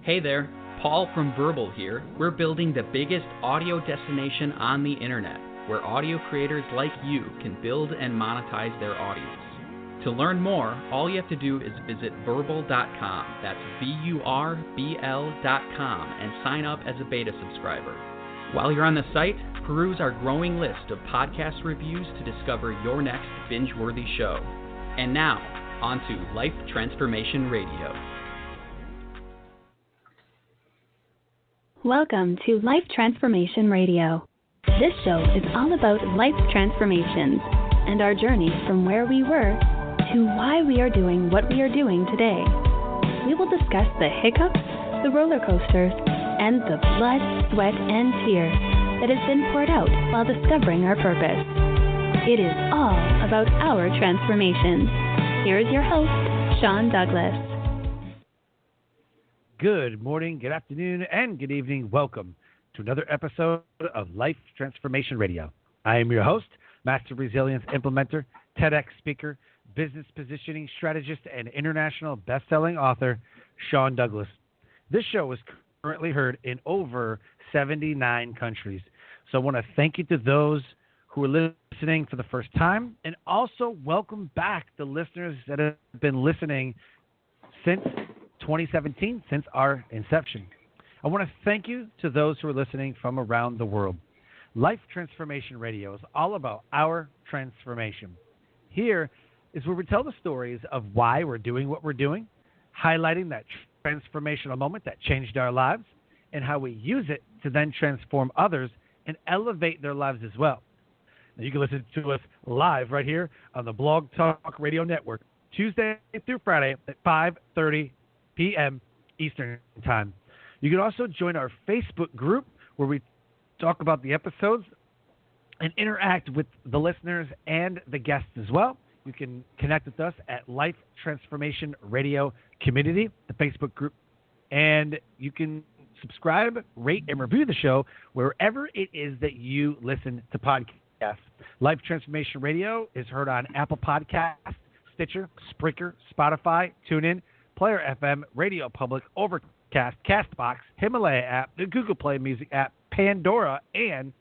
Hey there, Paul from Verbal here. We're building the biggest audio destination on the internet, where audio creators like you can build and monetize their audience. To learn more, all you have to do is visit verbal.com, that's VURBL.com, and sign up as a beta subscriber. While you're on the site, peruse our growing list of podcast reviews to discover your next binge-worthy show. And now, on to Life Transformation Radio. Welcome to Life Transformation Radio. This show is all about life transformations and our journey from where we were to why we are doing what we are doing today. We will discuss the hiccups, the roller coasters, and the blood, sweat, and tears that has been poured out while discovering our purpose. It is all about our transformations. Here is your host, Sean Douglas. Good morning, good afternoon, and good evening. Welcome to another episode of Life Transformation Radio. I am your host, Master Resilience Implementer, TEDx speaker, business positioning strategist, and international best-selling author, Sean Douglas. This show is currently heard in over 79 countries. So I want to thank you to those who are listening for the first time, and also welcome back the listeners that have been listening since 2017, since our inception. I want to thank you to those who are listening from around the world. Life Transformation Radio is all about our transformation. Here is where we tell the stories of why we're doing what we're doing, highlighting that transformational moment that changed our lives, and how we use it to then transform others and elevate their lives as well. Now, you can listen to us live right here on the Blog Talk Radio Network, Tuesday through Friday at 5:30 p.m. Eastern Time. You can also join our Facebook group where we talk about the episodes and interact with the listeners and the guests as well. You can connect with us at Life Transformation Radio Community, the Facebook group, and you can subscribe, rate, and review the show wherever it is that you listen to podcasts. Life Transformation Radio is heard on Apple Podcasts, Stitcher, Spreaker, Spotify, TuneIn, Player FM, Radio Public, Overcast, Castbox, Himalaya app, the Google Play Music app, Pandora, and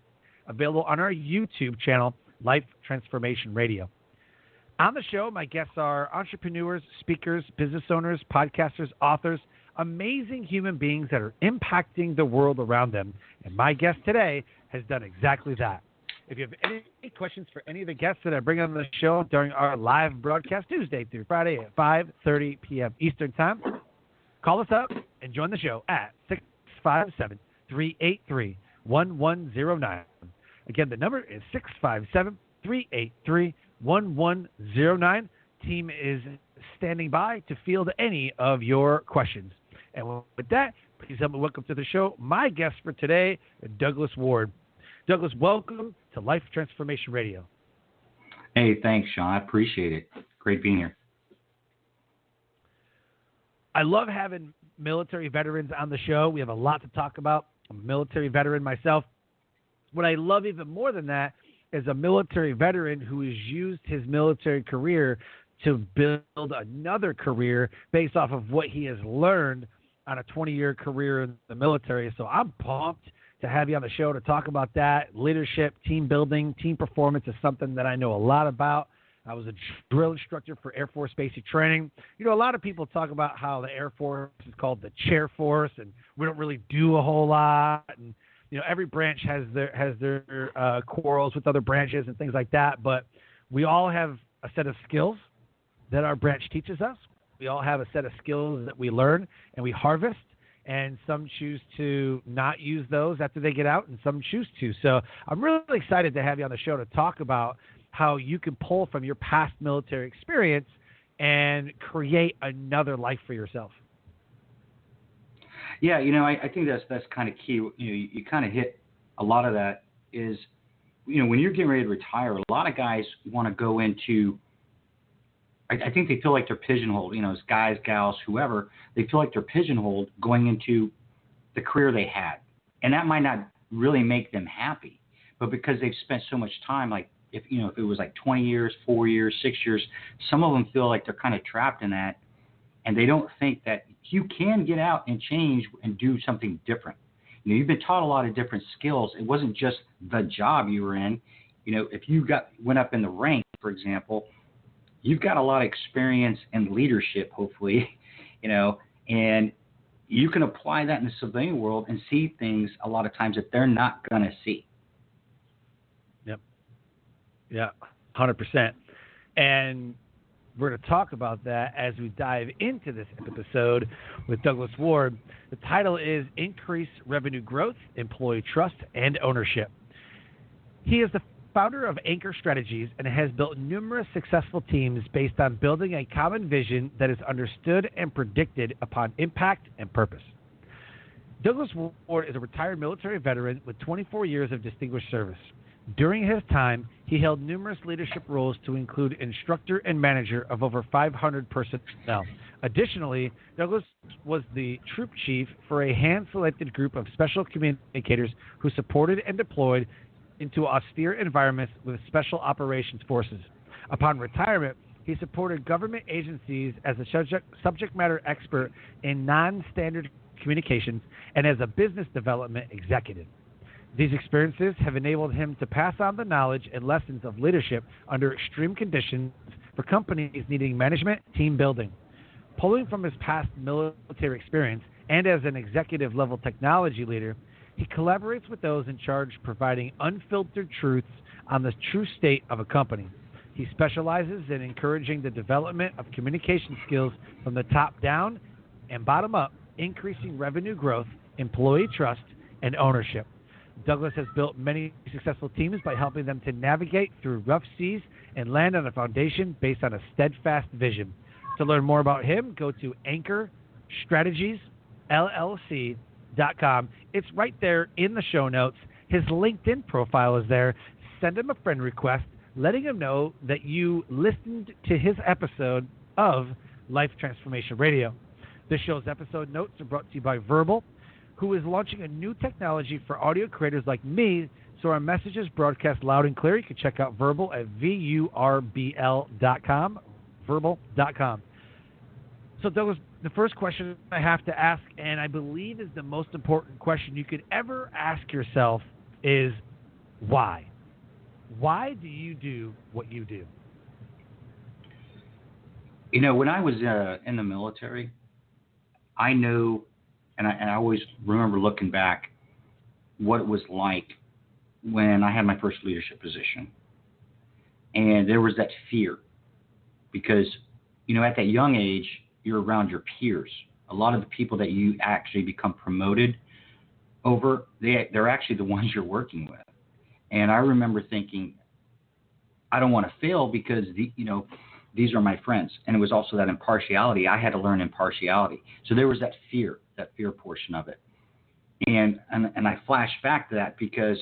available on our YouTube channel, Life Transformation Radio. On the show, my guests are entrepreneurs, speakers, business owners, podcasters, authors, amazing human beings that are impacting the world around them. And my guest today has done exactly that. If you have any questions for any of the guests that I bring on the show during our live broadcast Tuesday through Friday at 5:30 p.m. Eastern Time, call us up and join the show at 657-383-1109. Again, the number is 657-383-1109. Team is standing by to field any of your questions. And with that, please help me welcome to the show my guest for today, Douglas Ward. Douglas, welcome to Life Transformation Radio. Hey, thanks, Sean. I appreciate it. Great being here. I love having military veterans on the show. We have a lot to talk about. I'm a military veteran myself. What I love even more than that is a military veteran who has used his military career to build another career based off of what he has learned on a 20-year career in the military. So I'm pumped to have you on the show to talk about that. Leadership, team building, team performance is something that I know a lot about. I was a drill instructor for Air Force basic training. You know, a lot of people talk about how the Air Force is called the chair force, and we don't really do a whole lot. And you know, every branch has their quarrels with other branches and things like that. But we all have a set of skills that our branch teaches us. We all have a set of skills that we learn and we harvest. And some choose to not use those after they get out, and some choose to. So I'm really excited to have you on the show to talk about how you can pull from your past military experience and create another life for yourself. Yeah, you know, I think that's kind of key. You know, you kind of hit a lot of that is, you know, when you're getting ready to retire, a lot of guys want to go into I think they feel like they're pigeonholed, you know, as guys, gals, whoever, they feel like they're pigeonholed going into the career they had. And that might not really make them happy. But because they've spent so much time, like if it was like 20 years, 4 years, 6 years, some of them feel like they're kind of trapped in that. and they don't think that you can get out and change and do something different. You've been taught a lot of different skills. It wasn't just the job you were in. If you went up in the rank, for example, you've got a lot of experience in leadership, hopefully, and you can apply that in the civilian world and see things a lot of times that they're not going to see. Yep. Yeah, 100%. And we're going to talk about that as we dive into this episode with Douglas Ward. The title is Increase Revenue Growth, Employee Trust, and Ownership. He is the founder of Anchor Strategies and has built numerous successful teams based on building a common vision that is understood and predicted upon impact and purpose. Douglas Ward is a retired military veteran with 24 years of distinguished service. During his time, he held numerous leadership roles to include Instructor and Manager of over 500 personnel. Additionally, Douglas was the troop chief for a hand-selected group of special communicators who supported and deployed into austere environments with special operations forces. Upon retirement, he supported government agencies as a subject matter expert in non-standard communications and as a business development executive. These experiences have enabled him to pass on the knowledge and lessons of leadership under extreme conditions for companies needing management team building. Pulling from his past military experience and as an executive-level technology leader, he collaborates with those in charge providing unfiltered truths on the true state of a company. He specializes in encouraging the development of communication skills from the top down and bottom up, increasing revenue growth, employee trust, and ownership. Douglas has built many successful teams by helping them to navigate through rough seas and land on a foundation based on a steadfast vision. To learn more about him, go to anchorstrategiesllc.com. It's right there in the show notes. His LinkedIn profile is there. Send him a friend request, letting him know that you listened to his episode of Life Transformation Radio. This show's episode notes are brought to you by Verbal, who is launching a new technology for audio creators like me, so our messages broadcast loud and clear. You can check out Verbal at VURBL.com, verbal.com. So, Douglas, the first question I have to ask, and I believe is the most important question you could ever ask yourself, is why? Why do you do what you do? When I was in the military, I know, and I always remember looking back what it was like when I had my first leadership position. And there was that fear because, at that young age, you're around your peers. A lot of the people that you actually become promoted over, they're actually the ones you're working with. And I remember thinking, I don't want to fail because, these are my friends. And it was also that impartiality. I had to learn impartiality. So there was that fear portion of it. And I flash back to that because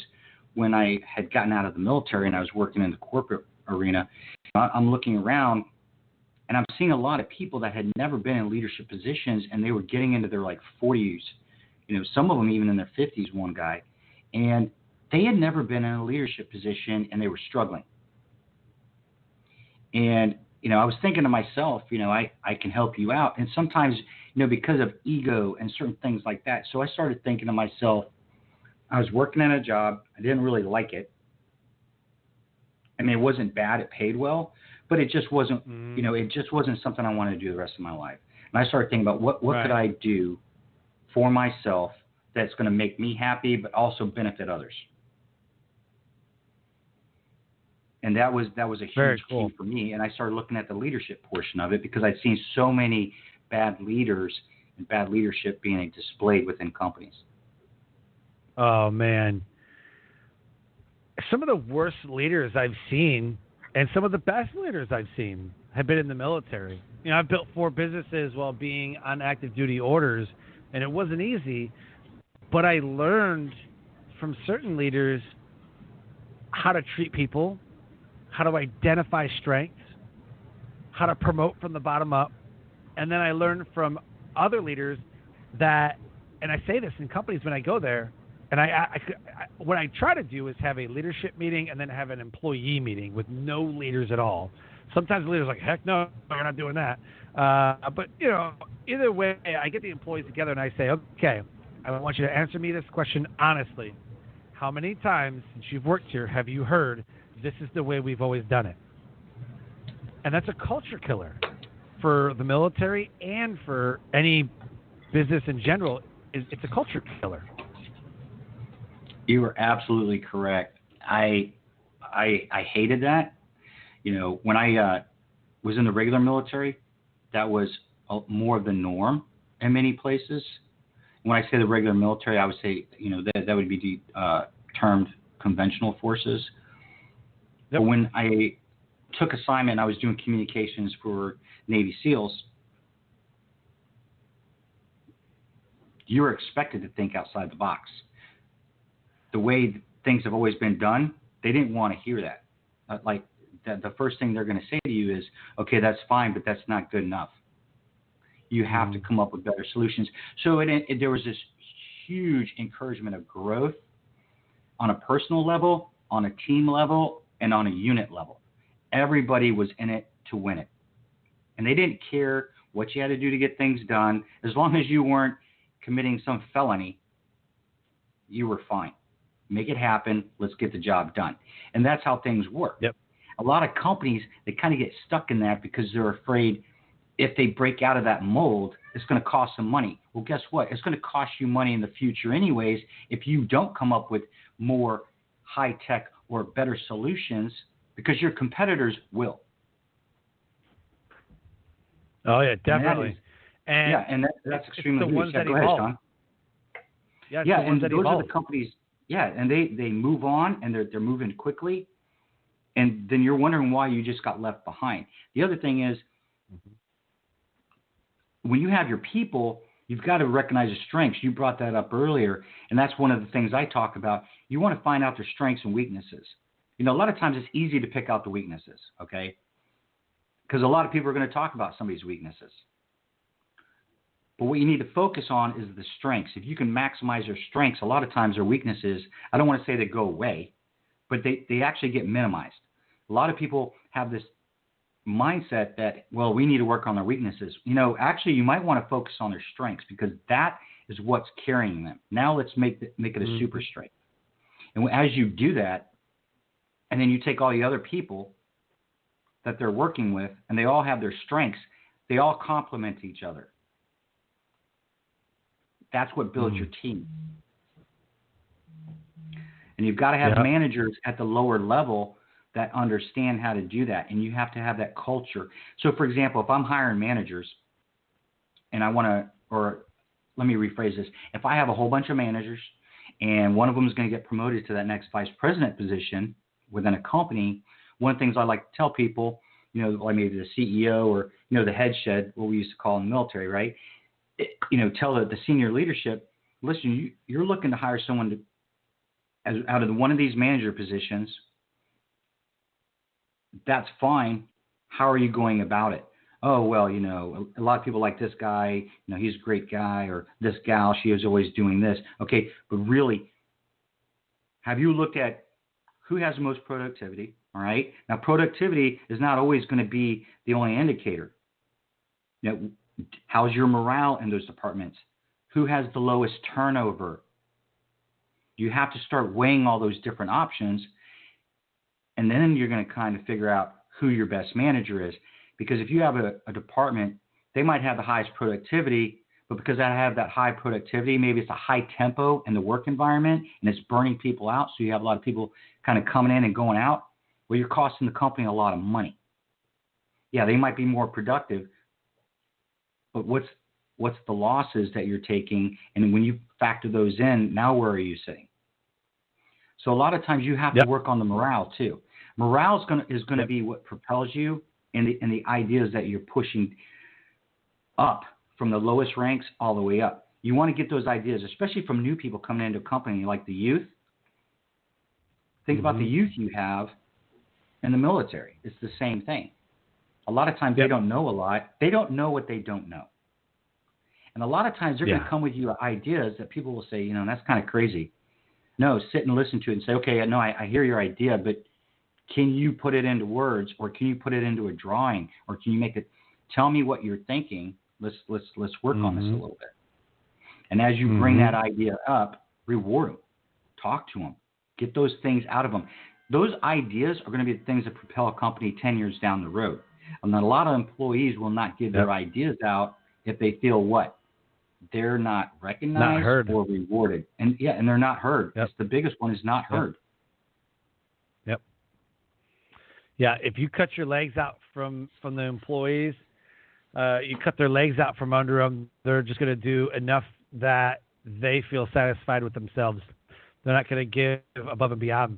when I had gotten out of the military and I was working in the corporate arena, I'm looking around and I'm seeing a lot of people that had never been in leadership positions, and they were getting into their 40s, some of them even in their 50s, one guy, and they had never been in a leadership position and they were struggling. And I was thinking to myself, I can help you out. And sometimes, because of ego and certain things like that. So I started thinking to myself, I was working at a job. I didn't really like it. I mean, it wasn't bad. It paid well, but it just wasn't, it just wasn't something I wanted to do the rest of my life. And I started thinking about what could I do for myself that's going to make me happy, but also benefit others. And that was a huge key for me. And I started looking at the leadership portion of it because I'd seen so many bad leaders and bad leadership being displayed within companies. Oh, man. Some of the worst leaders I've seen and some of the best leaders I've seen have been in the military. I've built 4 businesses while being on active duty orders, and it wasn't easy. But I learned from certain leaders how to treat people, how to identify strengths, how to promote from the bottom up. And then I learned from other leaders that, and I say this in companies when I go there, and what I try to do is have a leadership meeting and then have an employee meeting with no leaders at all, Sometimes the leader's like, heck no, you're not doing that. But, either way, I get the employees together and I say, okay, I want you to answer me this question honestly. How many times since you've worked here have you heard this is the way we've always done it? And that's a culture killer for the military and for any business in general. It's a culture killer. You are absolutely correct. I hated that. When I was in the regular military, that was more of the norm in many places. When I say the regular military, I would say, that would be termed conventional forces. Yep. But when I took assignment, I was doing communications for Navy SEALs. You were expected to think outside the box. The way things have always been done, they didn't want to hear that. The first thing they're going to say to you is, okay, that's fine, but that's not good enough. You have to come up with better solutions. So there was this huge encouragement of growth on a personal level, on a team level, and on a unit level. Everybody was in it to win it. And they didn't care what you had to do to get things done. As long as you weren't committing some felony, you were fine. Make it happen. Let's get the job done. And that's how things work. Yep. A lot of companies, they kind of get stuck in that because they're afraid if they break out of that mold, it's going to cost them money. Well, guess what? It's going to cost you money in the future anyways if you don't come up with more high-tech or better solutions, because your competitors will. Oh, yeah, definitely. And that's extremely the ones that go ahead, evolve. Sean. And those are the companies, and they move on, and they're moving quickly, and then you're wondering why you just got left behind. The other thing is, when you have your people, you've got to recognize their strengths. You brought that up earlier, and that's one of the things I talk about. You want to find out their strengths and weaknesses. A lot of times it's easy to pick out the weaknesses, okay? Because a lot of people are going to talk about somebody's weaknesses. But what you need to focus on is the strengths. If you can maximize their strengths, a lot of times their weaknesses, I don't want to say they go away, but they actually get minimized. A lot of people have this mindset that, well, we need to work on their weaknesses. Actually, you might want to focus on their strengths because that is what's carrying them. Now let's make it a super strength. And as you do that, and then you take all the other people that they're working with, and they all have their strengths, they all complement each other. That's what builds your team. And you've got to have managers at the lower level that understand how to do that, and you have to have that culture. So, for example, if I'm hiring managers, and I want to, or let me rephrase this, if I have a whole bunch of managers, and one of them is going to get promoted to that next vice president position within a company, one of the things I like to tell people, like maybe the CEO or, the head shed, what we used to call in the military, right? Tell the senior leadership, listen, you're looking to hire someone out of one of these manager positions. That's fine. How are you going about it? Oh, well, a lot of people like this guy, he's a great guy, or this gal, she is always doing this. Okay, but really, have you looked at who has the most productivity? All right. Now, productivity is not always going to be the only indicator. How's your morale in those departments? Who has the lowest turnover? You have to start weighing all those different options, and then you're going to kind of figure out who your best manager is. Because if you have a department, they might have the highest productivity, but because I have that high productivity, maybe it's a high tempo in the work environment and it's burning people out. So you have a lot of people kind of coming in and going out. Well, you're costing the company a lot of money. Yeah, they might be more productive, but what's the losses that you're taking? And when you factor those in, now where are you sitting? So a lot of times you have to work on the morale too. Morale is going to be what propels you in the ideas that you're pushing up from the lowest ranks all the way up. You want to get those ideas, especially from new people coming into a company like the youth. Think about the youth you have in the military. It's the same thing. A lot of times they don't know a lot. They don't know what they don't know. And a lot of times they're going to come with you ideas that people will say, that's kind of crazy. No, sit and listen to it and say, okay, no, I hear your idea, but Can you put it into words, or can you put it into a drawing, or can you make it? Tell me what you're thinking. Let's work on this a little bit. And as you bring that idea up, reward them, talk to them, get those things out of them. Those ideas are going to be the things that propel a company 10 years down the road. And a lot of employees will not give their ideas out if they feel what? They're not recognized, not heard, or rewarded. And they're not heard. That's the biggest one, is not heard. Yep. Yeah, if you cut your legs out from the employees, you cut their legs out from under them, they're just going to do enough that they feel satisfied with themselves. They're not going to give above and beyond.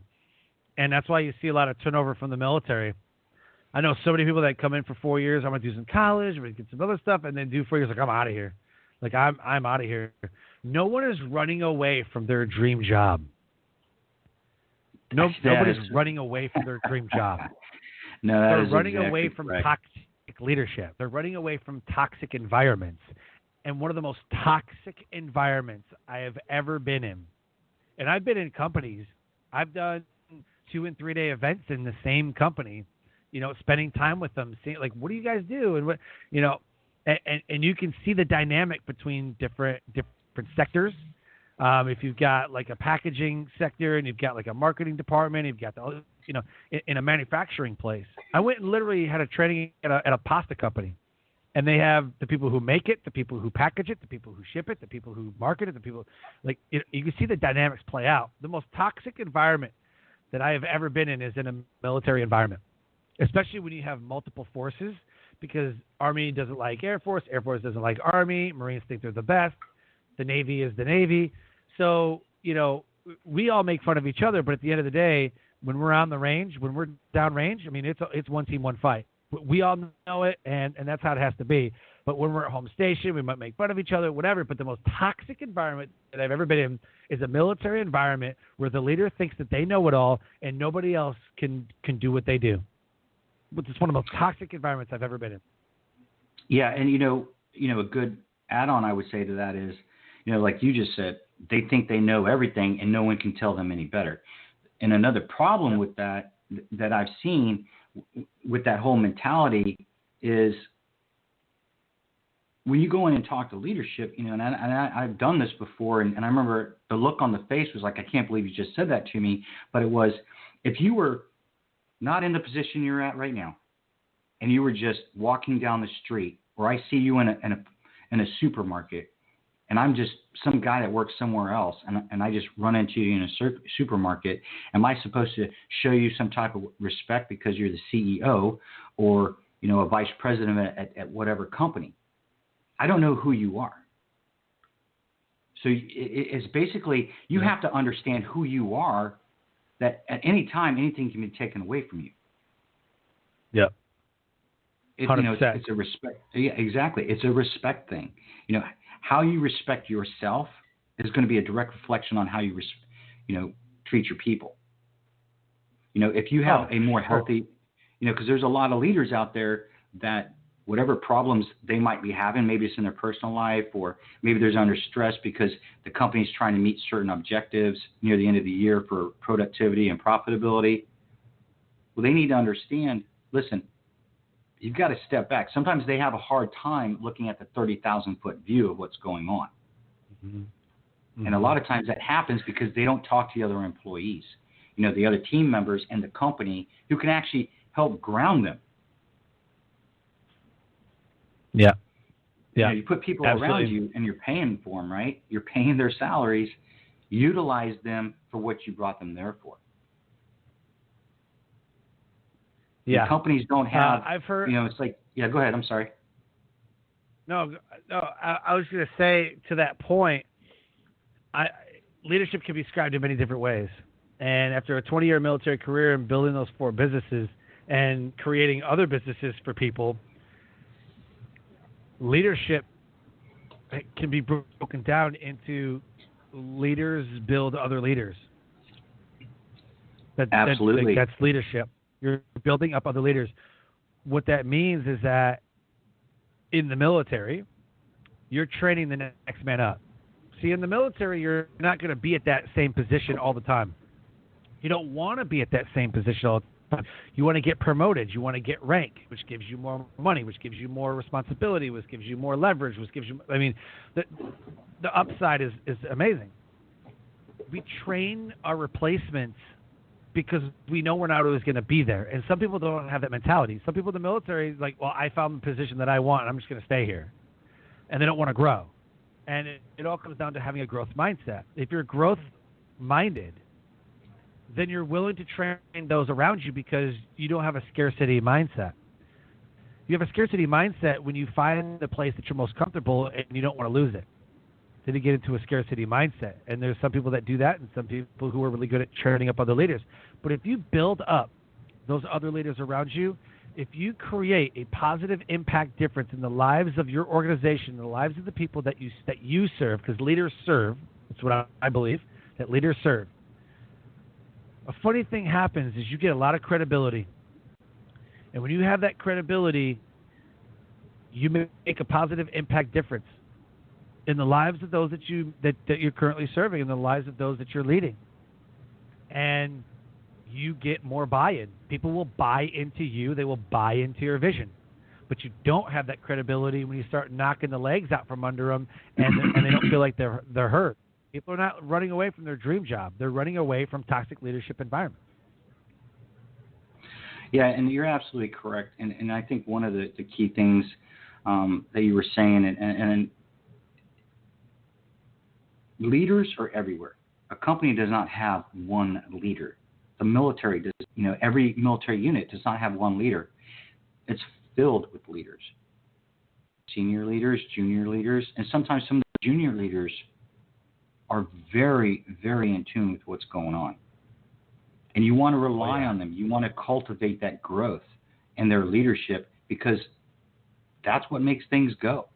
And that's why you see a lot of turnover from the military. I know so many people that come in for 4 years. I'm going to do some college, I'm going to get some other stuff, and then do 4 years like, I'm out of here. Like, I'm out of here. No one is running away from their dream job. Nobody's running away from their dream job. No, they're running away from toxic leadership. They're running away from toxic environments. And one of the most toxic environments I have ever been in, and I've been in companies, I've done 2 and 3 day events in the same company, spending time with them, seeing, like, what do you guys do? And what, and you can see the dynamic between different sectors. If you've got like a packaging sector, and you've got like a marketing department, you've got in a manufacturing place. I went and literally had a training at a pasta company, and they have the people who make it, the people who package it, the people who ship it, the people who market it, the people you can see the dynamics play out. The most toxic environment that I have ever been in is in a military environment, especially when you have multiple forces, because Army doesn't like Air Force doesn't like Army, Marines think they're the best, the Navy is the Navy. So, we all make fun of each other, but at the end of the day, when we're on the range, when we're down range, I mean, it's one team, one fight. We all know it, and that's how it has to be. But when we're at home station, we might make fun of each other, whatever. But the most toxic environment that I've ever been in is a military environment where the leader thinks that they know it all, and nobody else can do what they do. But it's one of the most toxic environments I've ever been in. Yeah, and a good add-on I would say to that is, like you just said, they think they know everything, and no one can tell them any better. And another problem with that I've seen with that whole mentality is when you go in and talk to leadership, and I've done this before, and I remember the look on the face was like, I can't believe you just said that to me. But it was, if you were not in the position you're at right now, and you were just walking down the street, or I see you in a supermarket, and I'm just some guy that works somewhere else, and I just run into you in a supermarket, am I supposed to show you some type of respect because you're the CEO or, a vice president at whatever company? I don't know who you are. So it's basically, you have to understand who you are, that at any time, anything can be taken away from you. Yeah. 100%. It's a respect. Yeah, exactly. It's a respect thing. How you respect yourself is going to be a direct reflection on how you, treat your people. If you have a more healthy, because there's a lot of leaders out there that whatever problems they might be having, maybe it's in their personal life, or maybe there's under stress because the company's trying to meet certain objectives near the end of the year for productivity and profitability. Well, they need to understand, listen, you've got to step back. Sometimes they have a hard time looking at the 30,000-foot view of what's going on. Mm-hmm. Mm-hmm. And a lot of times that happens because they don't talk to the other employees, the other team members and the company who can actually help ground them. Yeah. Yeah. You put people around you and you're paying for them, right? You're paying their salaries. Utilize them for what you brought them there for. Yeah. And companies don't have, I've heard, it's like, yeah, go ahead. I'm sorry. No, I was going to say to that point, leadership can be described in many different ways. And after a 20-year military career and building those 4 businesses and creating other businesses for people, leadership can be broken down into leaders build other leaders. Absolutely. That's leadership. You're building up other leaders. What that means is that in the military, you're training the next man up. See, in the military, you're not going to be at that same position all the time. You don't want to be at that same position all the You want to get promoted. You want to get rank, which gives you more money, which gives you more responsibility, which gives you more leverage, which gives you, I mean, the upside is amazing. We train our replacements because we know we're not always going to be there. And some people don't have that mentality. Some people in the military, like, well, I found the position that I want, and I'm just going to stay here. And they don't want to grow. And it all comes down to having a growth mindset. If you're growth-minded, then you're willing to train those around you because you don't have a scarcity mindset. You have a scarcity mindset when you find the place that you're most comfortable and you don't want to lose it. Then you get into a scarcity mindset. And there's some people that do that and some people who are really good at training up other leaders. But if you build up those other leaders around you, if you create a positive impact difference in the lives of your organization, the lives of the people that you serve, because leaders serve, that's what I believe, that leaders serve. A funny thing happens is you get a lot of credibility. And when you have that credibility, you make a positive impact difference in the lives of those that you're currently serving, in the lives of those that you're leading. And you get more buy-in. People will buy into you. They will buy into your vision. But you don't have that credibility when you start knocking the legs out from under them and they don't feel like they're hurt. People are not running away from their dream job. They're running away from toxic leadership environments. Yeah, and you're absolutely correct. And I think one of the key things that you were saying, and leaders are everywhere. A company does not have one leader. The military does, every military unit does not have one leader. It's filled with leaders. Senior leaders, junior leaders, and sometimes some of the junior leaders are very, very in tune with what's going on. And you want to rely on them. You want to cultivate that growth in their leadership because that's what makes things go.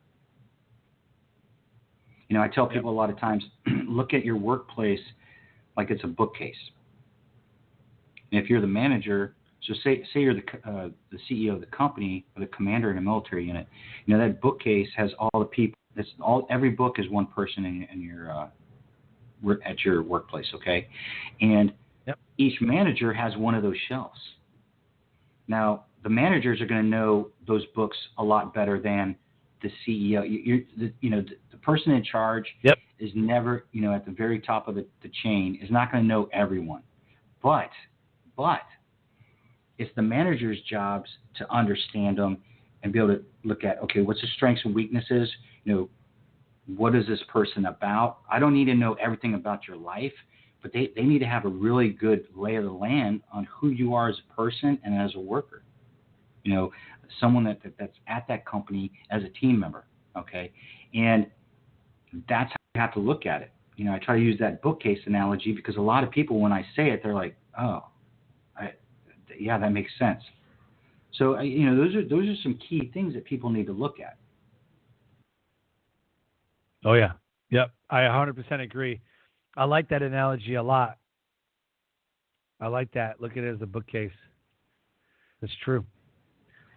I tell people a lot of times, look at your workplace like it's a bookcase. And if you're the manager, so say you're the CEO of the company or the commander in a military unit, that bookcase has all the people. Every book is one person in your at your workplace, okay? And each manager has one of those shelves. Now, the managers are going to know those books a lot better than the CEO. The person in charge is never, at the very top of the chain, is not going to know everyone. But it's the manager's jobs to understand them and be able to look at, okay, what's the strengths and weaknesses? What is this person about? I don't need to know everything about your life, but they need to have a really good lay of the land on who you are as a person and as a worker. Someone that's at that company as a team member, okay? And that's how you have to look at it. I try to use that bookcase analogy because a lot of people, when I say it, they're like, oh, yeah, that makes sense. So, those are some key things that people need to look at. Oh, yeah. Yep. I 100% agree. I like that analogy a lot. I like that. Look at it as a bookcase. It's true.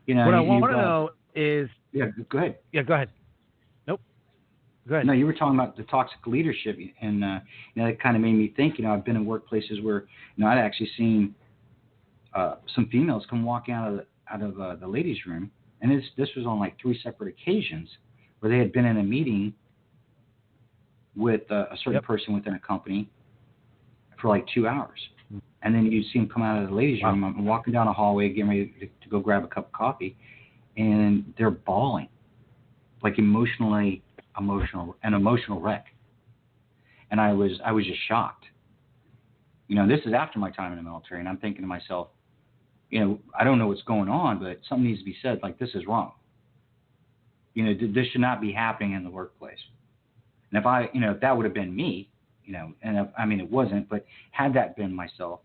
What I want to know is... Yeah, go ahead. Yeah, go ahead. Nope. Go ahead. No, you were talking about the toxic leadership, and that kind of made me think, I've been in workplaces where, I'd actually seen some females come walking out of the ladies' room, and this was on like 3 separate occasions where they had been in a meeting with a certain person within a company for like 2 hours. And then you see them come out of the ladies' room. I'm walking down a hallway, getting ready to go grab a cup of coffee, and they're bawling, like an emotional wreck. And I was just shocked. This is after my time in the military, and I'm thinking to myself, I don't know what's going on, but something needs to be said. Like, this is wrong. This should not be happening in the workplace. And if that would have been me, and it wasn't, but had that been myself,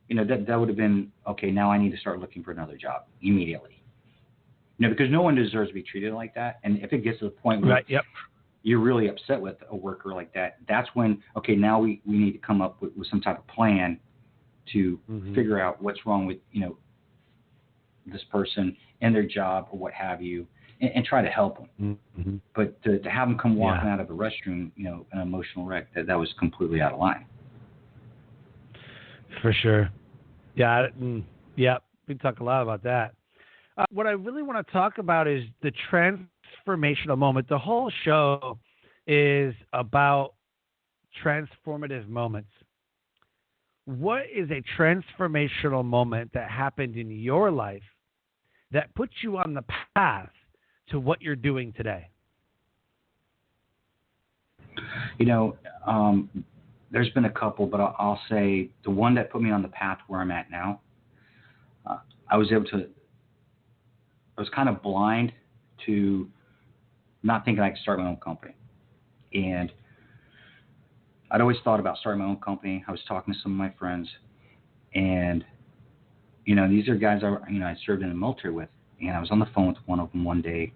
that would have been, okay, now I need to start looking for another job immediately. Because no one deserves to be treated like that. And if it gets to the point where you're really upset with a worker like that, that's when, okay, now we need to come up with some type of plan to figure out what's wrong with, this person and their job or what have you, and try to help them. Mm-hmm. But to have them come walking out of a restroom, an emotional wreck, that was completely out of line. For sure. Yeah, Yep, we talk a lot about that. What I really want to talk about is the transformational moment. The whole show is about transformative moments. What is a transformational moment that happened in your life that puts you on the path to what you're doing today? There's been a couple, but I'll say the one that put me on the path where I'm at now, I was kind of blind to not thinking I could start my own company. And I'd always thought about starting my own company. I was talking to some of my friends, and, these are guys I served in the military with. And I was on the phone with one of them one day,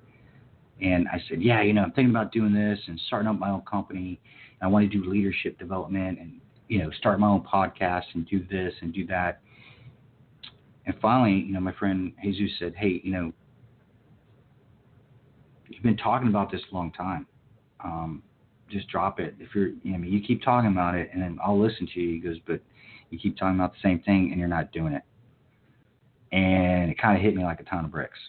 and I said, yeah, I'm thinking about doing this and starting up my own company. And I want to do leadership development and, start my own podcast and do this and do that. And finally, my friend Jesus said, hey, you've been talking about this a long time. Just drop it. If you keep talking about it, and then I'll listen to you. He goes, but you keep talking about the same thing and you're not doing it. And it kind of hit me like a ton of bricks.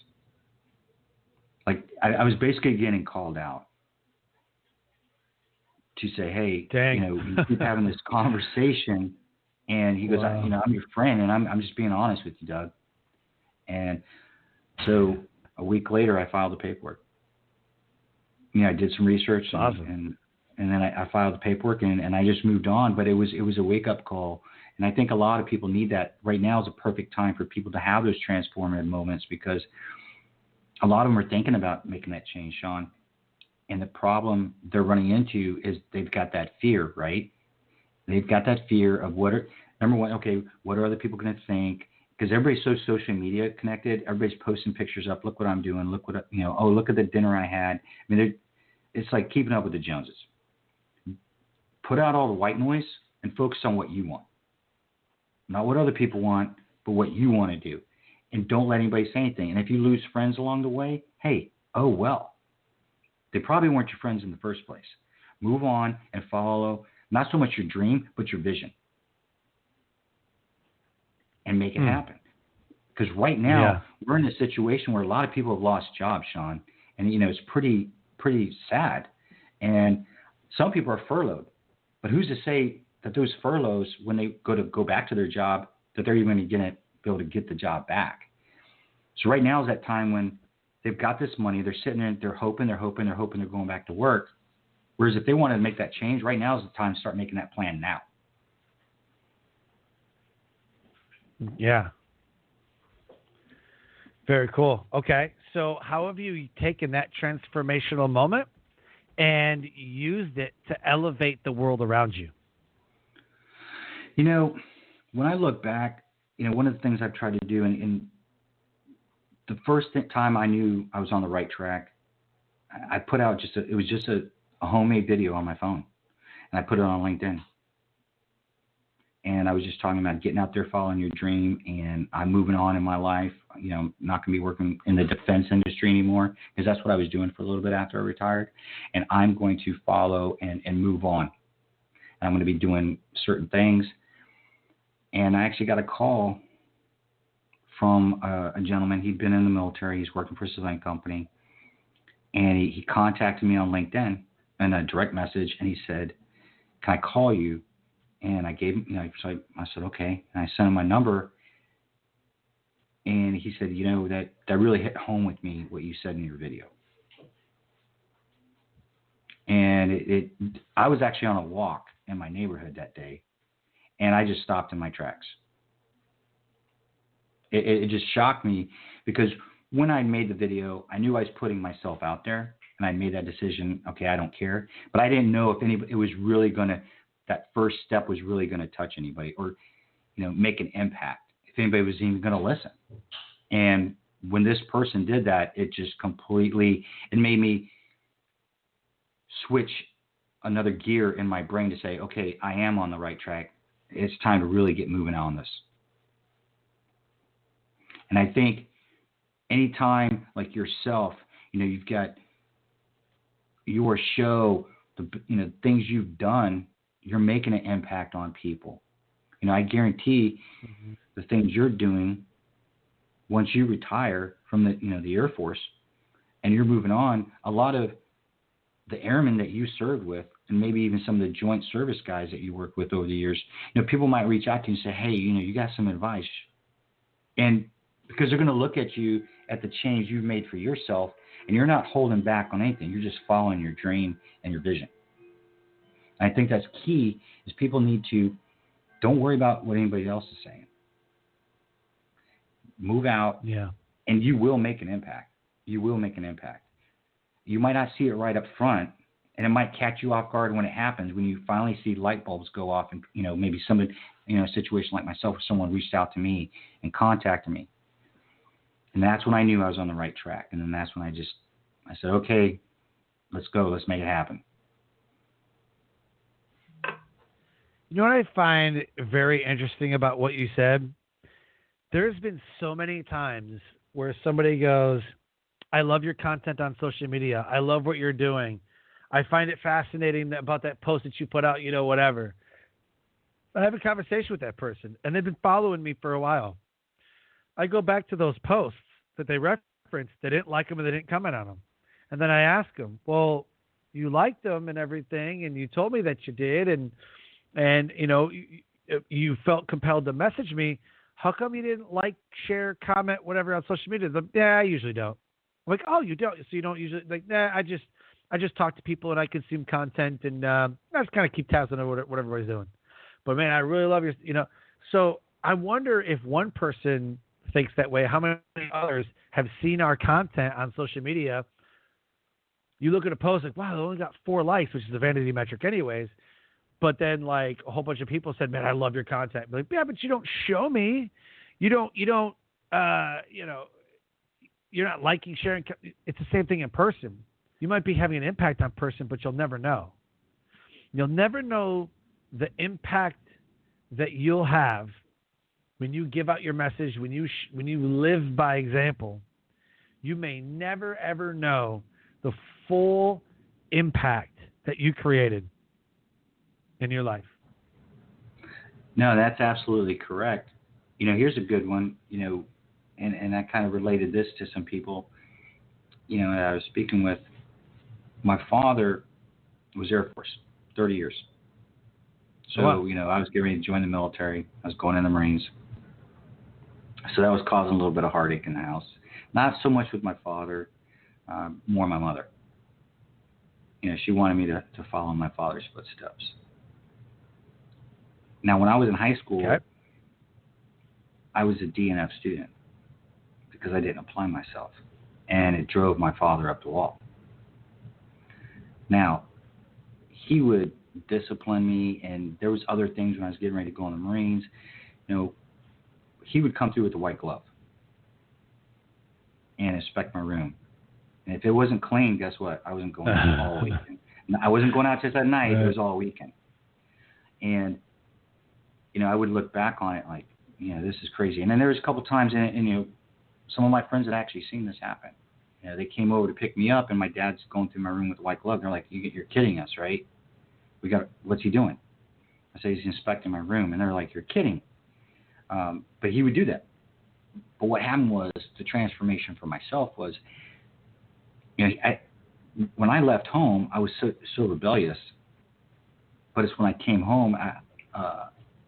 Like I was basically getting called out to say, hey, you keep having this conversation. And he goes, wow. I'm your friend, and I'm just being honest with you, Doug. And so a week later, I filed the paperwork. I did some research, and then I filed the paperwork, and I just moved on. But it was a wake-up call. And I think a lot of people need that. Right now is a perfect time for people to have those transformative moments, because a lot of them are thinking about making that change, Sean. And the problem they're running into is they've got that fear, right? They've got that fear of number one, okay, what are other people going to think? Because everybody's so social media connected. Everybody's posting pictures up. Look what I'm doing. Look what, look at the dinner I had. I mean, it's like keeping up with the Joneses. Put out all the white noise and focus on what you want. Not what other people want, but what you want to do. And don't let anybody say anything. And if you lose friends along the way, hey, oh well. They probably weren't your friends in the first place. Move on and follow not so much your dream, but your vision. And make it happen. Because right now, we're in a situation where a lot of people have lost jobs, Sean. And, it's pretty sad. And some people are furloughed. But who's to say that those furloughs, when they go back to their job, that they're even going to be able to get the job back? So right now is that time when they've got this money, they're sitting there, they're hoping they're going back to work. Whereas if they want to make that change, right now is the time to start making that plan now. Yeah. Very cool. Okay. So how have you taken that transformational moment and used it to elevate the world around you? When I look back, one of the things I've tried to do, and the first time I knew I was on the right track, I put out it was just a homemade video on my phone, and I put it on LinkedIn. And I was just talking about getting out there, following your dream, and I'm moving on in my life. I'm not going to be working in the defense industry anymore, because that's what I was doing for a little bit after I retired. And I'm going to follow and move on. And I'm going to be doing certain things. And I actually got a call from a gentleman. He'd been in the military. He's working for a civilian company. And he contacted me on LinkedIn in a direct message, and he said, can I call you? And I gave him, so I said, okay. And I sent him my number. And he said, that really hit home with me, what you said in your video. And I was actually on a walk in my neighborhood that day, and I just stopped in my tracks. It just shocked me, because when I made the video, I knew I was putting myself out there, and I made that decision, okay, I don't care. But I didn't know if anybody, it was really going to, that first step was really going to touch anybody, or, make an impact, if anybody was even going to listen. And when this person did that, it just completely, it made me switch another gear in my brain to say, okay, I am on the right track. It's time to really get moving on this. And I think anytime, like yourself, you've got your show, the things you've done, you're making an impact on people. I guarantee the things you're doing once you retire from the Air Force and you're moving on, a lot of the airmen that you served with, and maybe even some of the joint service guys that you worked with over the years, people might reach out to you and say, hey, you got some advice. And because they're going to look at you at the change you've made for yourself, and you're not holding back on anything. You're just following your dream and your vision. And I think that's key, is people need to, don't worry about what anybody else is saying. Move out, and you will make an impact. You will make an impact. You might not see it right up front, and it might catch you off guard when it happens, when you finally see light bulbs go off, and maybe somebody, a situation like myself, where someone reached out to me and contacted me. And that's when I knew I was on the right track. And then that's when I said, okay, let's go. Let's make it happen. You know what I find very interesting about what you said? There's been so many times where somebody goes, I love your content on social media. I love what you're doing. I find it fascinating about that post that you put out, whatever. I have a conversation with that person, and they've been following me for a while. I go back to those posts that they referenced. They didn't like them and they didn't comment on them. And then I ask them, well, you liked them and everything, and you told me that you did, and you felt compelled to message me. How come you didn't like, share, comment, whatever on social media? Yeah, I usually don't. I'm like, oh, you don't? So you don't usually, nah, I just talk to people and I consume content, and I just kind of keep tabs on what everybody's doing. But man, I really love your, so I wonder if one person thinks that way, how many others have seen our content on social media? You look at a post like, wow, they only got 4 likes, which is a vanity metric anyways. But then like a whole bunch of people said, man, I love your content. I'm like, yeah, but you don't show me. You're not liking, sharing. It's the same thing in person. You might be having an impact on person, but you'll never know. You'll never know the impact that you'll have when you give out your message, when you live by example. You may never, ever know the full impact that you created in your life. No, that's absolutely correct. Here's a good one, and I kind of related this to some people, I was speaking with. My father was Air Force, 30 years. So, I was getting ready to join the military. I was going in the Marines. So that was causing a little bit of heartache in the house. Not so much with my father, more my mother. She wanted me to follow in my father's footsteps. Now, when I was in high school, I was a DNF student because I didn't apply myself. And it drove my father up the wall. Now, he would discipline me, and there was other things when I was getting ready to go in the Marines. He would come through with a white glove and inspect my room. And if it wasn't clean, guess what? I wasn't going out all weekend. I wasn't going out just at night. It was all weekend. And, I would look back on it like, this is crazy. And then there was a couple times, and some of my friends had actually seen this happen. They came over to pick me up, and my dad's going through my room with a white glove. They're like, you're kidding us, right? What's he doing? I said, he's inspecting my room. And they're like, you're kidding. But he would do that. But what happened was, the transformation for myself was, when I left home, I was so rebellious. But it's when I came home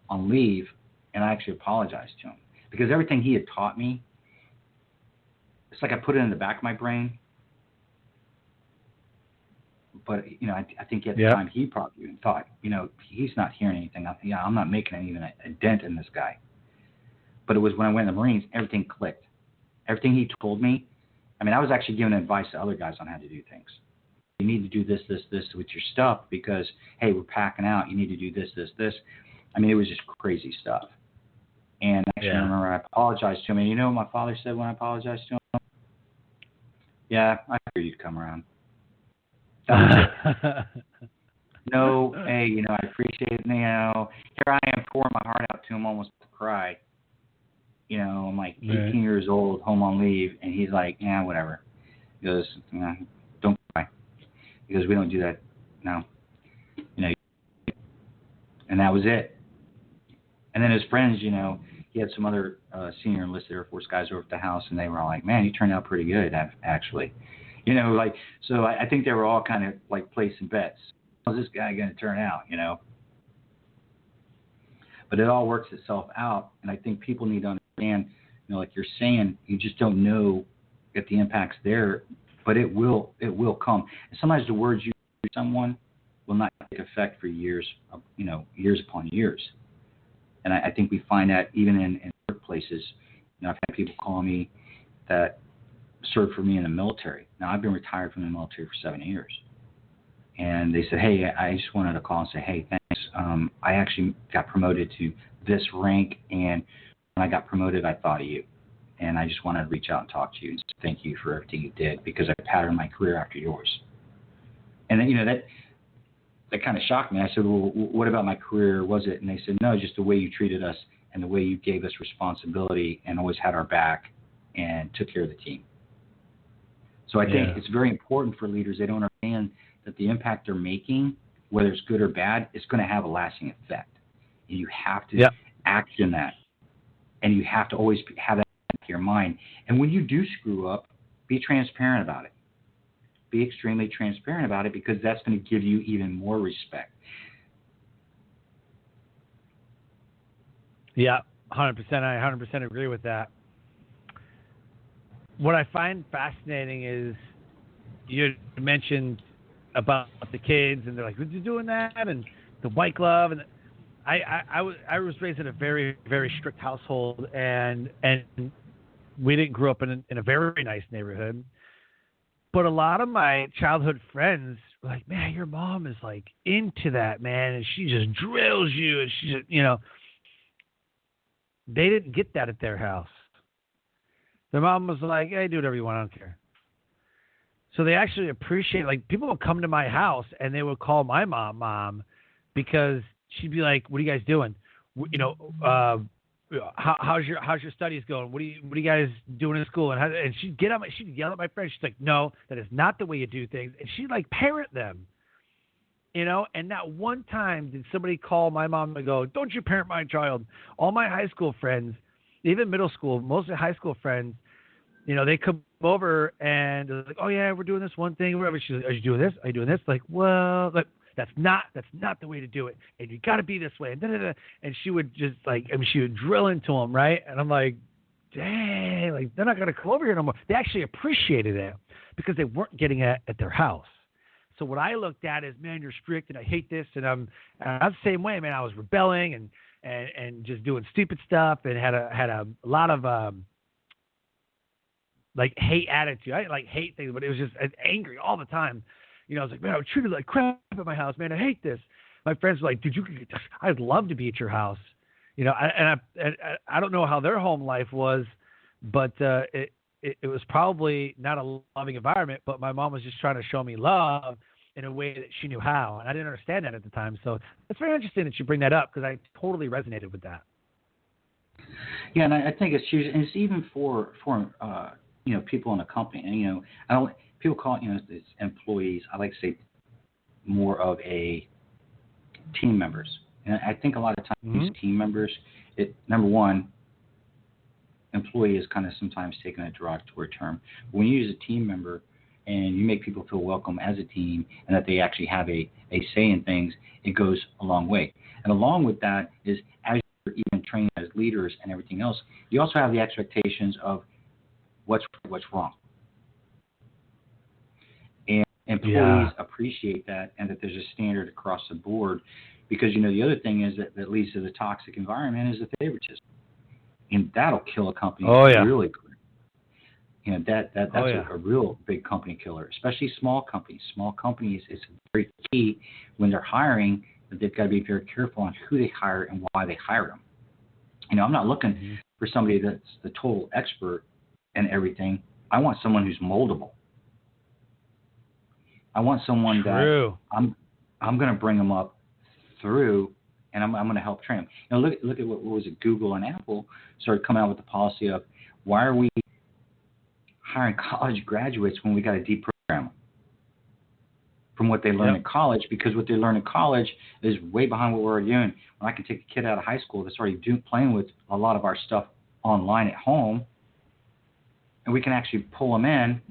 on leave, and I actually apologized to him. Because everything he had taught me, it's like I put it in the back of my brain. But, I think at the time he probably even thought, he's not hearing anything. I'm not making even a dent in this guy. But it was when I went in the Marines, everything clicked. Everything he told me, I was actually giving advice to other guys on how to do things. You need to do this with your stuff because, hey, we're packing out. You need to do this. It was just crazy stuff. And actually, I remember I apologized to him. And you know what my father said when I apologized to him? Yeah, I figured you'd come around. That was it. No, hey, I appreciate it. Here I am pouring my heart out to him, almost to cry. I'm like 18 years old, home on leave, and he's like, yeah, whatever. He goes, don't cry. He goes, we don't do that. No. And that was it. And then his friends, he had some other senior enlisted Air Force guys over at the house, and they were all like, "Man, you turned out pretty good, actually." You know, like, so I think they were all kind of like placing bets. How's this guy going to turn out, you know? But it all works itself out, and I think people need to understand, you know, like you're saying, you just don't know if the impact's there, but it will come. And sometimes the words you use to someone will not take effect for years, you know, years upon years. And I think we find that even in workplaces. You know, I've had people call me that served for me in the military. Now, I've been retired from the military for 7 years. And they said, "Hey, I just wanted to call and say, hey, thanks. I actually got promoted to this rank, and when I got promoted, I thought of you. And I just wanted to reach out and talk to you and say thank you for everything you did, because I patterned my career after yours." And then, you know, that kind of shocked me. I said, "Well, what about my career was it?" And they said, "No, just the way you treated us and the way you gave us responsibility and always had our back and took care of the team." So I think it's very important for leaders. They don't understand that the impact they're making, whether it's good or bad, is going to have a lasting effect. And you have to action that. And you have to always have that in your mind. And when you do screw up, be transparent about it. Be extremely transparent about it, because that's going to give you even more respect. Yeah, 100%. I 100% agree with that. What I find fascinating is you mentioned about the kids, and they're like, "What you doing that?" and the white glove. And I was raised in a very, very strict household, and we didn't grow up in a very nice neighborhood. But a lot of my childhood friends were like, "Man, your mom is like into that, man, and she just drills you," and she just, you know, they didn't get that at their house. Their mom was like, "Hey, do whatever you want, I don't care." So they actually appreciate, like, people would come to my house and they would call my mom, because she'd be like, "What are you guys doing? You know, how's your studies going? What are you guys doing in school?" And she'd yell at my friends. She's like, "No, that is not the way you do things." And she'd like parent them, you know. And not one time did somebody call my mom and go, "Don't you parent my child." All my high school friends, even middle school, most of the high school friends, you know, they come over and they're like, "Oh yeah, we're doing this one thing, whatever." She's like, "Are you doing this? Are you doing this?" Like, "Well, like, that's not the way to do it, and you got to be this way." And and she would just like, I mean, she would drill into them, right? And I'm like, dang, like, they're not gonna come over here no more. They actually appreciated it because they weren't getting it at their house. So what I looked at is, man, you're strict, and I hate this, and I'm the same way, man. I was rebelling and just doing stupid stuff, and had a lot of like hate attitude. I didn't like hate things, but it was just angry all the time. You know, I was like, "Man, I was treated like crap at my house, man. I hate this." My friends were like, "Dude, I'd love to be at your house." You know, I don't know how their home life was, but it was probably not a loving environment, but my mom was just trying to show me love in a way that she knew how. And I didn't understand that at the time. So it's very interesting that you bring that up, because I totally resonated with that. Yeah, and I think it's even for you know, people in a company. And, you know, people call it, you know, it's employees. I like to say more of a team members. And I think a lot of times these team members, number one, employee is kind of sometimes taken a derogatory term. But when you use a team member and you make people feel welcome as a team, and that they actually have a say in things, it goes a long way. And along with that is, as you're even trained as leaders and everything else, you also have the expectations of what's wrong. And employees appreciate that, and that there's a standard across the board, because, you know, the other thing is that leads to the toxic environment is the favoritism. And that'll kill a company really quick. You know, that's a real big company killer, especially small companies. Small companies, it's very key when they're hiring, that they've got to be very careful on who they hire and why they hire them. You know, I'm not looking for somebody that's the total expert and everything. I want someone who's moldable. I want someone that I'm going to bring them up through, and I'm going to help train them. You know, look at what was it? Google and Apple started coming out with the policy of, why are we hiring college graduates when we got to deprogram them? from what they learn in college, because what they learn in college is way behind what we're doing. When I can take a kid out of high school that's already playing with a lot of our stuff online at home, and we can actually pull them in,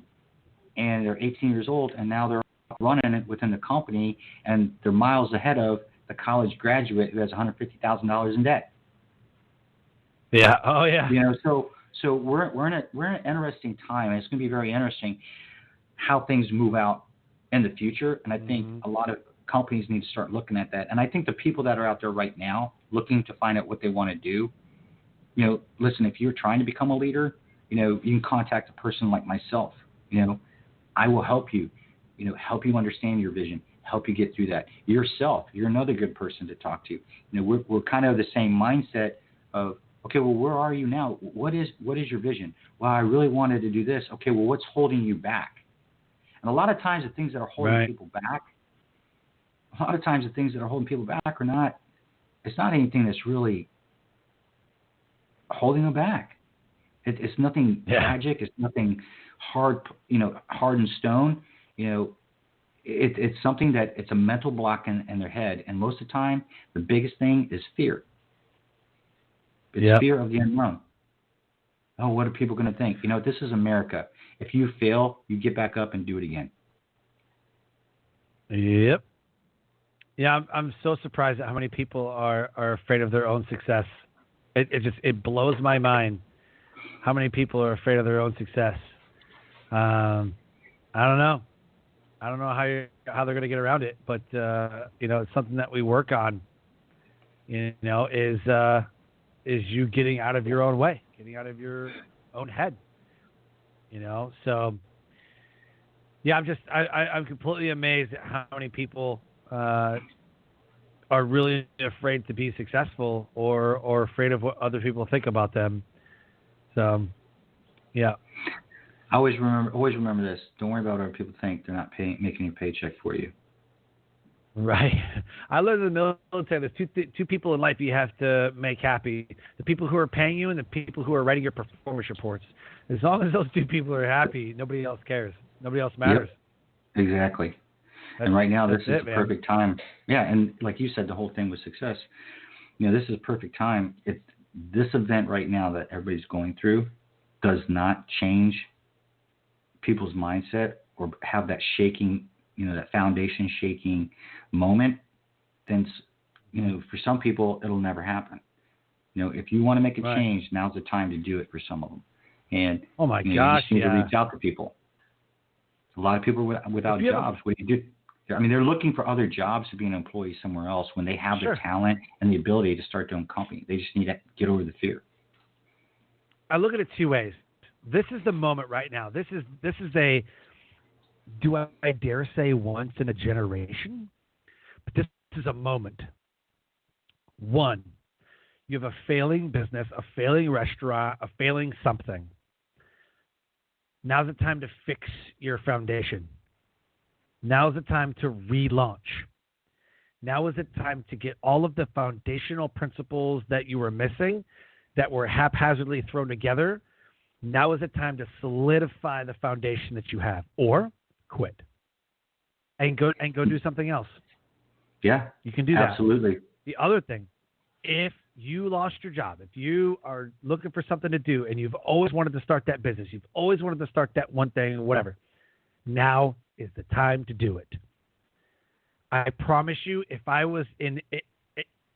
and they're 18 years old, and now they're running it within the company, and they're miles ahead of the college graduate who has $150,000 in debt. Yeah. Oh, yeah. So we're in an interesting time, and it's going to be very interesting how things move out in the future. And I think a lot of companies need to start looking at that. And I think the people that are out there right now looking to find out what they want to do, listen, if you're trying to become a leader, you can contact a person like myself. I will help you, help you understand your vision, help you get through that. Yourself, you're another good person to talk to. We're kind of the same mindset of, okay, well, where are you now? What is your vision? Well, I really wanted to do this. Okay, well, what's holding you back? And a lot of times the things that are holding people back, are not, it's not anything that's really holding them back. It's nothing tragic. It's nothing hard in stone. It's something that it's a mental block in their head. And most of the time, the biggest thing is fear. It's fear of the unknown. Oh, what are people going to think? This is America. If you fail, you get back up and do it again. Yep. Yeah, I'm so surprised at how many people are afraid of their own success. It blows my mind how many people are afraid of their own success. I don't know. I don't know how they're going to get around it, but it's something that we work on. Is you getting out of your own way, getting out of your own head. So yeah, I'm completely amazed at how many people are really afraid to be successful or afraid of what other people think about them. So yeah. I always remember this. Don't worry about what other people think. They're not making a paycheck for you. Right. I learned in the military there's two people in life you have to make happy. The people who are paying you and the people who are writing your performance reports. As long as those two people are happy, nobody else cares. Nobody else matters. Yep. Exactly. And right now, this is the perfect time. Yeah, and like you said, the whole thing was success. This is a perfect time. This event right now that everybody's going through does not change people's mindset or have that shaking, that foundation shaking moment, then, for some people, it'll never happen. If you want to make a change, now's the time to do it for some of them. And oh my gosh, you just need to reach out to people. A lot of people without jobs, what do you do? They're looking for other jobs to be an employee somewhere else when they have the talent and the ability to start their own company. They just need to get over the fear. I look at it two ways. This is the moment right now. This is a, do I dare say, once in a generation? But this is a moment. One, you have a failing business, a failing restaurant, a failing something. Now's the time to fix your foundation. Now's the time to relaunch. Now is the time to get all of the foundational principles that you were missing, that were haphazardly thrown together. Now is the time to solidify the foundation that you have, or quit and go do something else. Yeah, you can do that. Absolutely. The other thing, if you lost your job, if you are looking for something to do and you've always wanted to start that business, you've always wanted to start that one thing, whatever, now is the time to do it. I promise you, if I was in it,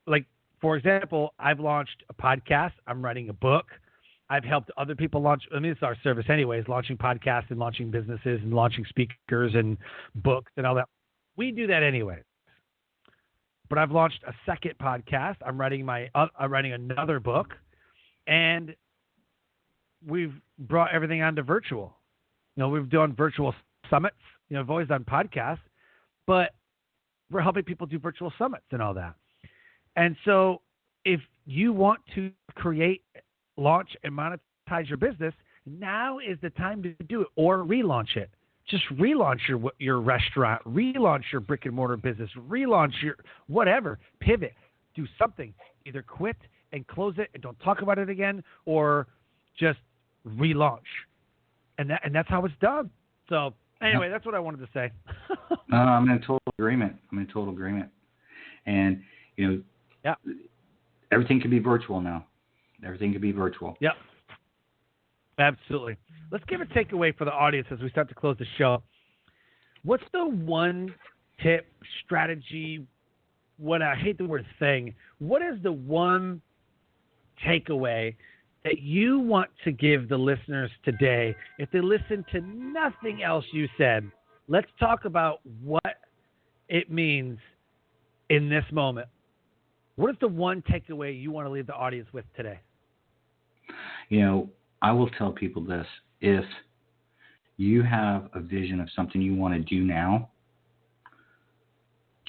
like, for example, I've launched a podcast, I'm writing a book, I've helped other people launch, it's our service anyways, launching podcasts and launching businesses and launching speakers and books and all that. We do that anyway. But I've launched a second podcast. I'm writing another book, and we've brought everything onto virtual. We've done virtual summits. I've always done podcasts, but we're helping people do virtual summits and all that. And so if you want to create, launch, and monetize your business, now is the time to do it, or relaunch it. Just relaunch your restaurant, relaunch your brick and mortar business, relaunch your whatever, pivot, do something. Either quit and close it and don't talk about it again, or just relaunch. And that's how it's done. So Anyway, that's what I wanted to say. I'm in total agreement. And, everything can be virtual now. Everything can be virtual. Yep. Absolutely. Let's give a takeaway for the audience as we start to close the show. What's the one tip, strategy, I hate the word thing. What is the one takeaway that you want to give the listeners today if they listen to nothing else you said? Let's talk about what it means in this moment. What is the one takeaway you want to leave the audience with today? I will tell people this. If you have a vision of something you want to do now,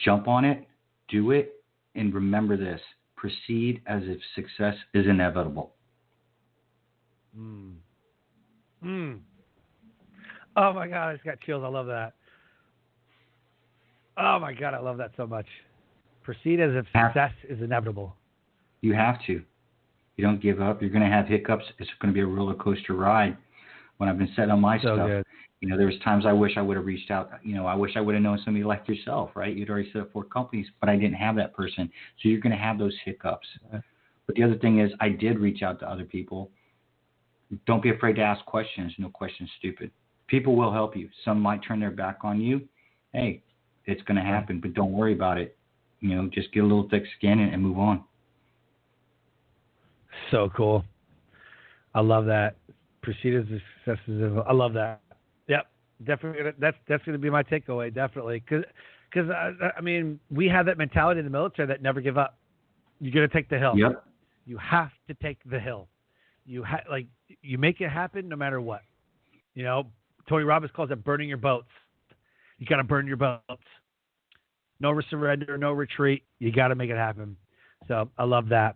jump on it, do it, and remember this. Proceed as if success is inevitable. Oh, my God, I just got chills. I love that. Oh, my God, I love that so much. Proceed as if success is inevitable. You have to. You don't give up. You're going to have hiccups. It's going to be a roller coaster ride. When I've been set on my stuff, good. there was times I wish I would have reached out. I wish I would have known somebody like yourself, right? You'd already set up 4 companies, but I didn't have that person. So you're going to have those hiccups. But the other thing is I did reach out to other people. Don't be afraid to ask questions. No question's stupid. People will help you. Some might turn their back on you. Hey, it's going to happen, but don't worry about it. Just get a little thick skin and move on. So cool. I love that. Proceed as if success is inevitable. I love that. Yep, definitely. That's going to be my takeaway, definitely. Because we have that mentality in the military that never give up. You're going to take the hill. Yep. You have to take the hill. You make it happen no matter what. Tony Robbins calls it burning your boats. You got to burn your boats. No surrender, no retreat. You got to make it happen. So I love that.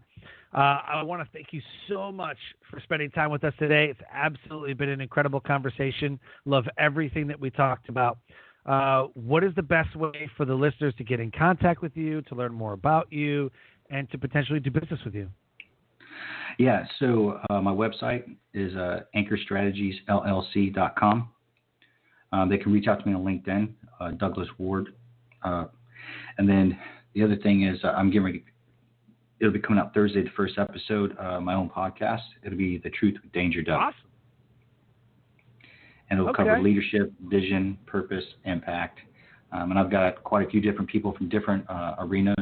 I want to thank you so much for spending time with us today. It's absolutely been an incredible conversation. Love everything that we talked about. What is the best way for the listeners to get in contact with you, to learn more about you, and to potentially do business with you? Yeah, so my website is anchorstrategiesllc.com. They can reach out to me on LinkedIn, Douglas Ward. And then the other thing is it'll be coming out Thursday, the first episode, my own podcast. It'll be The Truth with Danger Doug. Awesome. And it'll cover leadership, vision, purpose, impact. And I've got quite a few different people from different arenas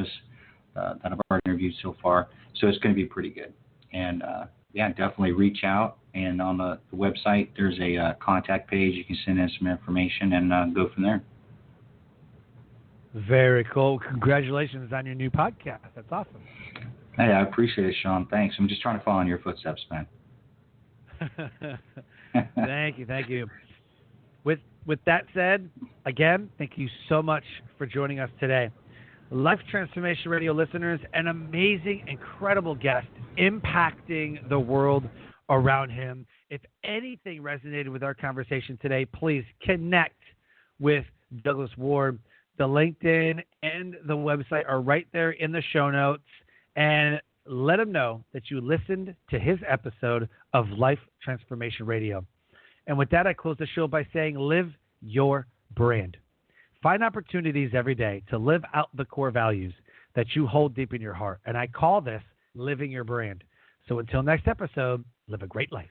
that I've already interviewed so far. So it's going to be pretty good. And definitely reach out. And on the website, there's a contact page. You can send in some information and go from there. Very cool. Congratulations on your new podcast. That's awesome. Hey, I appreciate it, Sean. Thanks. I'm just trying to follow in your footsteps, man. Thank you. With that said, again, thank you so much for joining us today. Life Transformation Radio listeners, an amazing, incredible guest impacting the world around him. If anything resonated with our conversation today, please connect with Douglas Ward. The LinkedIn and the website are right there in the show notes. And let him know that you listened to his episode of Life Transformation Radio. And with that, I close the show by saying, live your brand. Find opportunities every day to live out the core values that you hold deep in your heart. And I call this living your brand. So until next episode, live a great life.